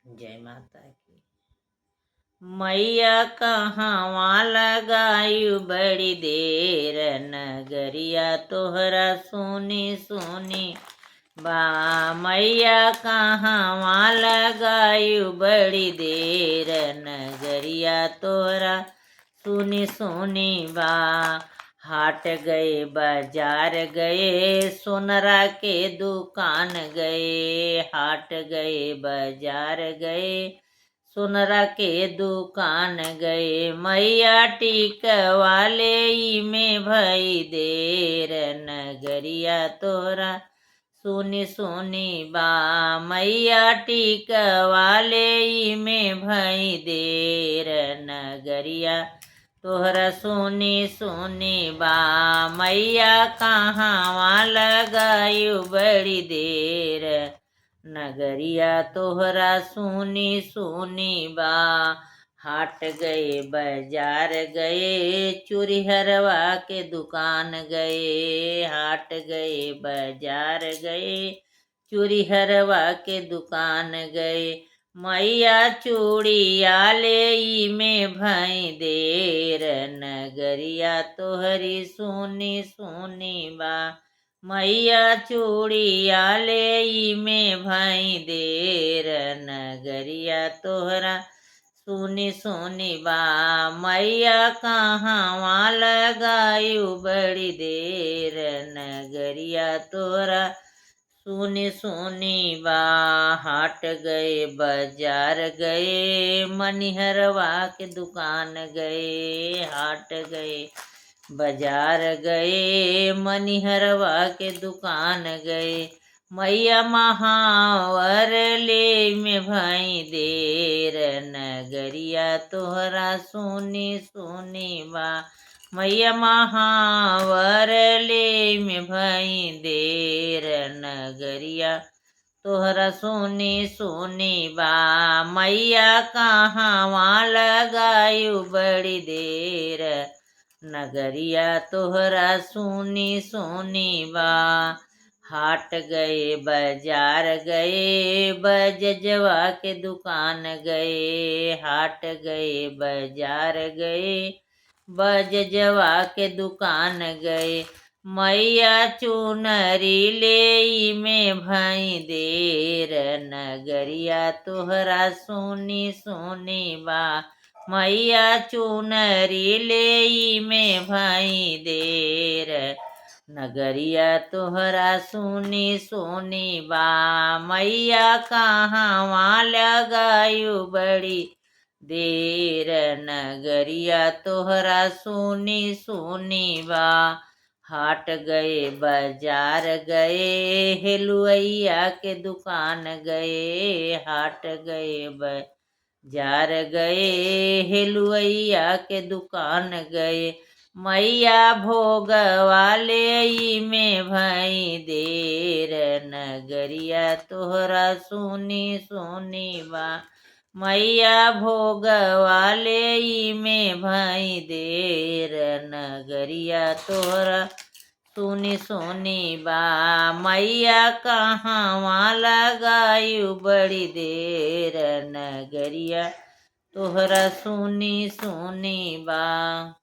जय माता की। मैया कहवा लगायु बड़ी देर, नगरिया तोहरा सुनी सुनी बा। मैया कहवा लगायु बड़ी देर, नगरिया तोहरा सुनी सुनी बा। हाट गए बाजार गए, सोनरा के दुकान गए। हाट गए बाजार गए, सोनरा के दुकान गए। मैया टिकवाले में भई देर, नगरिया तोरा सुनी सुनी बा। मैया टिकवाले में भई देर, नगरिया तोहरा सुनी सुनी बा। मैया कहवा लगायु बड़ी देर, नगरिया तोहरा सुनी सुनी बा। हाट गए बाजार गए, चूड़ीहरवा के दुकान गए। हाट गए बाजार गए, चूड़ीहरवा के दुकान गए। मैया चूड़िया ले में भई देर, नगरिया तोहरी सुनी सुनी बा। मैया चूड़िया ले में भई देर, नगरिया तोहरा सुनी सुनी बा। मैया कहवा लगायु बड़ी देर, नगरिया तोरा सुनी सुनी बा। हाट गए बाजार गए, मनिहरवा के दुकान गए। हाट गए बाजार गए, मनिहरवा के दुकान गए। मैया महावर ले में भई देर, नगरिया तोहरा सुनी सुनी बा। मैया महावर ले में भई देर, नगरिया तोहरा सुनी सुनी बा। मैया कहवा लगायु बड़ी देर, नगरिया तोहरा सुनी सुनी बा। हाट गए बाजार गए, बजजवा के दुकान गए। हाट गए बाजार गए, बजजवा के दुकान गए। मैया चुनरी ले में भई देर, नगरिया तोहरा सुनी सुनी बा। मैया चुनरी ले में भई देर, नगरिया तोहरा सुनी सुनी बा। मैया कहवा लगायु बड़ी देर, नगरिया तोहरा सुनी सुनी बा। हाट गए बाजार गए, हेलुइया के दुकान गए। हाट गए बाजार गए, हेलुइया के दुकान गए। मैया भोगवाले में भई देर, नगरिया तोहरा सुनी सुनी बा। मैया भोगवाले में भई देर, नगरिया तोहरा सुनी सुनी बा। मैया कहवा लगायु बड़ी देर, नगरिया तोहरा सुनी सुनी बा।